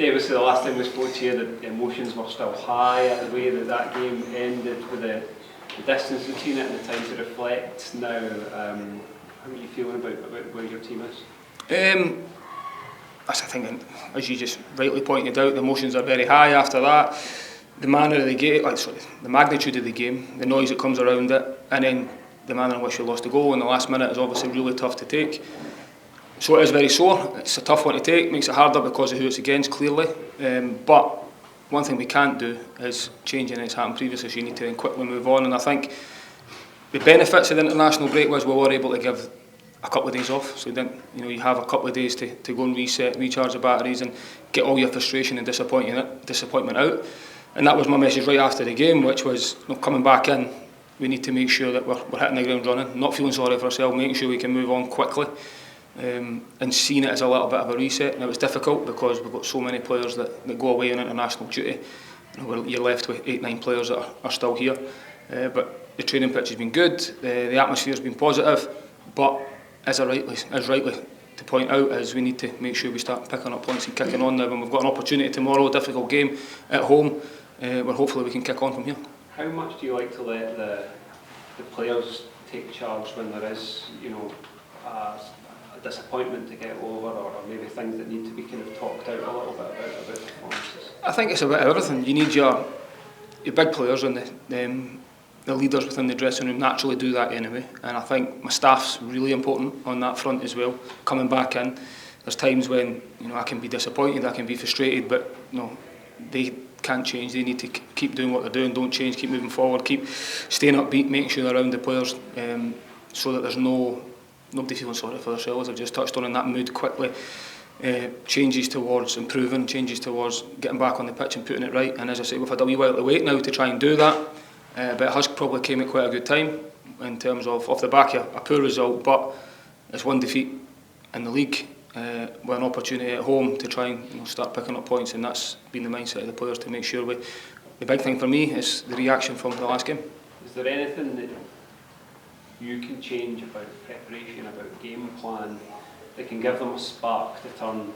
Davis, the last time we spoke to you, the emotions were still high at the way that game ended, with the distance between it and the time to reflect now. How are you feeling about where your team is? I think, as you just rightly pointed out, the emotions are very high after that. The manner of the game, the magnitude of the game, the noise that comes around it, and then the manner in which we lost the goal in the last minute is obviously really tough to take. So it is very sore. It's a tough one to take, makes it harder because of who it's against, clearly. But one thing we can't do is change anything that's happened previously, so you need to then quickly move on. And I think the benefits of the international break was we were able to give a couple of days off, so you have a couple of days to go and reset, recharge the batteries and get all your frustration and disappointment out. And that was my message right after the game, which was, coming back in, we need to make sure that we're hitting the ground running, not feeling sorry for ourselves, making sure we can move on quickly, and seeing it as a little bit of a reset. And it was difficult because we've got so many players that go away on international duty. You're left with 8-9 players that are still here, but the training pitch has been good, the atmosphere has been positive, but as rightly to point out, is we need to make sure we start picking up points and kicking on now. When we've got an opportunity tomorrow, a difficult game at home, where hopefully we can kick on from here. How much do you like to let the players take charge when there is, a disappointment to get over, or maybe things that need to be kind of talked out a little bit about performances? I think it's a bit of everything. You need your big players and the leaders within the dressing room naturally do that anyway, and I think my staff's really important on that front as well. Coming back in, there's times when I can be disappointed, I can be frustrated, but they can't change. They need to keep doing what they're doing, don't change, keep moving forward, keep staying upbeat, making sure they're around the players, so that there's nobody feeling sorry for themselves. I've just touched on that mood quickly. Changes towards improving, changes towards getting back on the pitch and putting it right. And as I say, we've had a wee while to wait now to try and do that. But it has probably came at quite a good time in terms of off the back of a poor result, but it's one defeat in the league with an opportunity at home to try and start picking up points, and that's been the mindset of the players to make sure the big thing for me is the reaction from the last game. Is there anything that you can change about preparation, about game plan, that can give them a spark to turn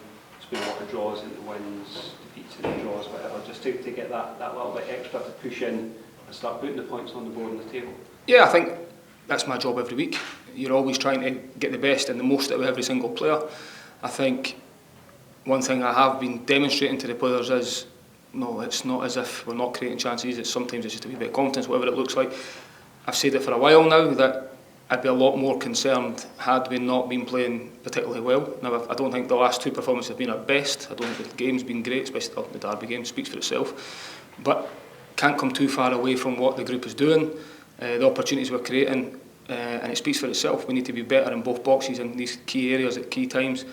what the draws into wins, defeats into draws, whatever, just to get that little bit extra to push in and start putting the points on the board on the table? Yeah, I think that's my job every week. You're always trying to get the best and the most out of every single player. I think one thing I have been demonstrating to the players is, it's not as if we're not creating chances, sometimes it's just a wee bit of confidence, whatever it looks like. I've said it for a while now that I'd be a lot more concerned had we not been playing particularly well. Now, I don't think the last two performances have been our best. I don't think the game's been great, especially the Derby game speaks for itself. But can't come too far away from what the group is doing, the opportunities we're creating, and it speaks for itself. We need to be better in both boxes in these key areas at key times,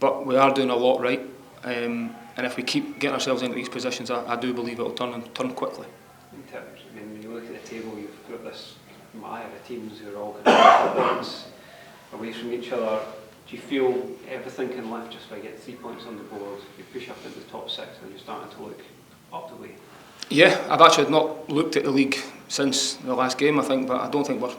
but we are doing a lot right, and if we keep getting ourselves into these positions, I do believe it'll turn quickly. In terms, when you look at the table, you've got this mire of teams who are all going to points away from each other. Do you feel everything can lift just by getting 3 points on the board? You push up into the top 6 and you're starting to look up the way. Yeah, I've actually not looked at the league since the last game, I think, but I don't think we're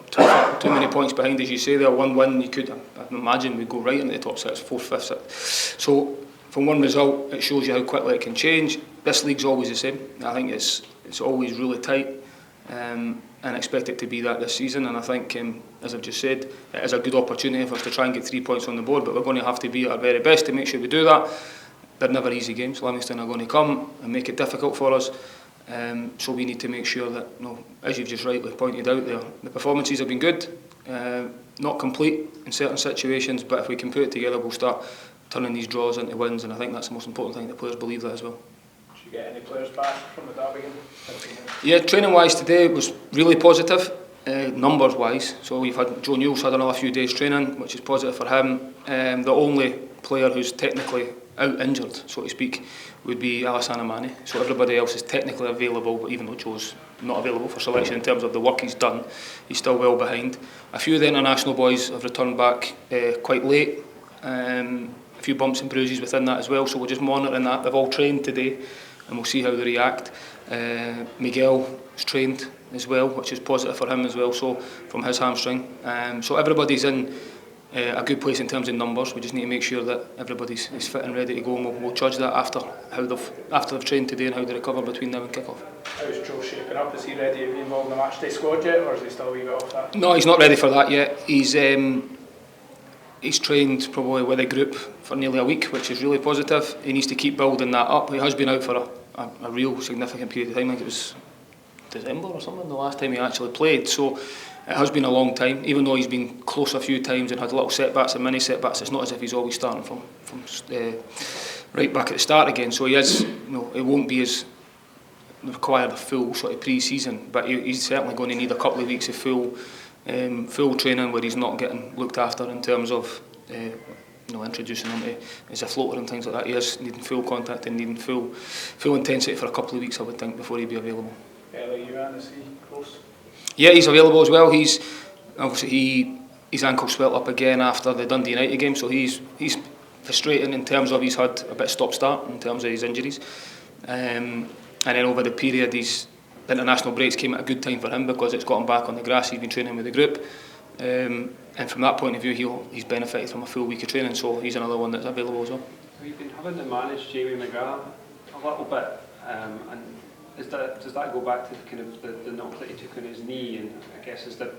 too many points behind, as you say. There, one win, I imagine we'd go right into the top 6, 4th, 5th, 6th. So from one result, it shows you how quickly it can change. This league's always the same. I think it's always really tight, and I expect it to be that this season. And I think, as I've just said, it is a good opportunity for us to try and get 3 points on the board, but we're going to have to be at our very best to make sure we do that. They're never easy games. Livingston are going to come and make it difficult for us. So we need to make sure that, as you've just rightly pointed out there, the performances have been good, not complete in certain situations, but if we can put it together, we'll start turning these draws into wins, and I think that's the most important thing, that players believe that as well. Did you get any players back from the Derby game? Yeah, training-wise today was really positive, numbers-wise. So we've had Joe Newell's had another few days training, which is positive for him. The only player who's technically out injured, so to speak, would be Alassane Mane. So everybody else is technically available, but even though Joe's not available for selection in terms of the work he's done, he's still well behind. A few of the international boys have returned back quite late. A few bumps and bruises within that as well, so we're just monitoring that. They've all trained today, and we'll see how they react. Miguel is trained as well, which is positive for him as well, so from his hamstring. So everybody's in a good place in terms of numbers. We just need to make sure that everybody's is fit and ready to go, and we'll judge that after they've trained today and how they recover between now and kick-off. How's Joe shaping up? Is he ready to be involved in the matchday squad yet, or is he still a wee bit off that? No, he's not ready for that yet. He's trained probably with a group for nearly a week, which is really positive. He needs to keep building that up. He has been out for a real significant period of time. I think it was December or something, the last time he actually played. So it has been a long time. Even though he's been close a few times and had little setbacks and mini setbacks, it's not as if he's always starting from right back at the start again. So he is, it won't be as required a full sort of pre-season, but he's certainly going to need a couple of weeks of full training where he's not getting looked after in terms of introducing him to as a floater and things like that. He is needing full contact and needing full intensity for a couple of weeks, I would think, before he'd be available. Is he close? Yeah, he's available as well. He's obviously his ankle swelled up again after the Dundee United game, so he's frustrating in terms of he's had a bit of stop-start in terms of his injuries, and then over the period the international breaks came at a good time for him because it's got him back on the grass. He's been training with the group, and from that point of view he's benefited from a full week of training, so he's another one that's available as well. We've been having to manage Jamie McGrath a little bit, and does that go back to kind of the knock that he took on his knee, and I guess has the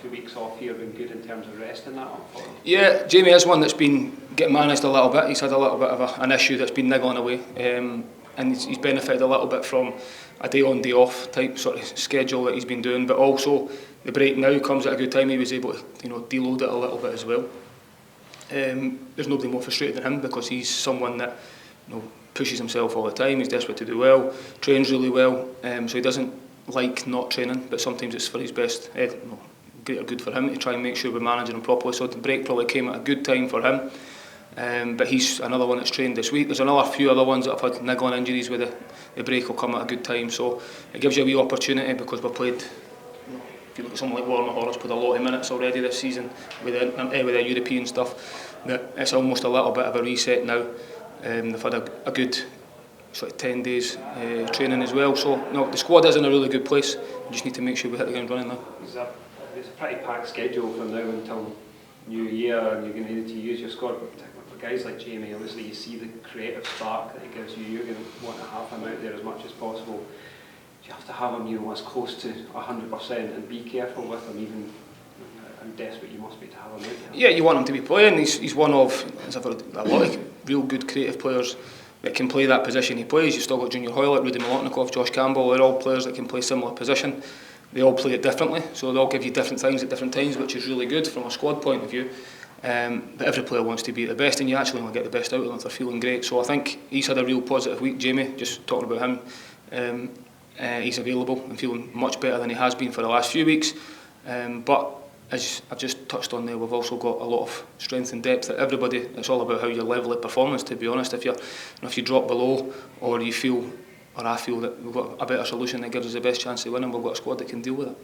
2 weeks off here been good in terms of resting that up for him? Yeah, Jamie is one that's been getting managed a little bit. He's had a little bit of an issue that's been niggling away, and he's benefited a little bit from a day on day off type sort of schedule that he's been doing, but also the break now comes at a good time. He was able to deload it a little bit as well. There's nobody more frustrated than him because he's someone that pushes himself all the time. He's desperate to do well, trains really well, so he doesn't like not training, but sometimes it's for his best, greater good for him to try and make sure we're managing him properly. So the break probably came at a good time for him, but he's another one that's trained this week. There's another few other ones that have had niggling injuries where the break will come at a good time, so it gives you a wee opportunity because we've played, if you look at someone like Warner Horrocks, played a lot of minutes already this season with the European stuff, that it's almost a little bit of a reset now. They've had a good sort of 10 days training as well, so the squad is in a really good place. We just need to make sure we hit the ground running now. It's a pretty packed schedule from now until New Year, and you're going to need to use your squad. For guys like Jamie, obviously you see the creative spark that he gives you. You're going to want to have him out there as much as possible. You have to have him, as close to 100%, and be careful with him, even how desperate you must be to have him out there. Yeah, you want him to be playing. He's one of a lot of real good creative players that can play that position he plays. You've still got Junior Hoylett, Rudy Milotnikov, Josh Campbell. They're all players that can play similar position. They all play it differently, so they all give you different things at different times, which is really good from a squad point of view. But every player wants to be at the best, and you actually want to get the best out of them if they're feeling great. So I think he's had a real positive week, Jamie, just talking about him. He's available and feeling much better than he has been for the last few weeks. But as I've just touched on there, we've also got a lot of strength and depth at everybody. It's all about how you level of performance, to be honest. If you drop below, or I feel that we've got a better solution that gives us the best chance of winning, we've got a squad that can deal with it.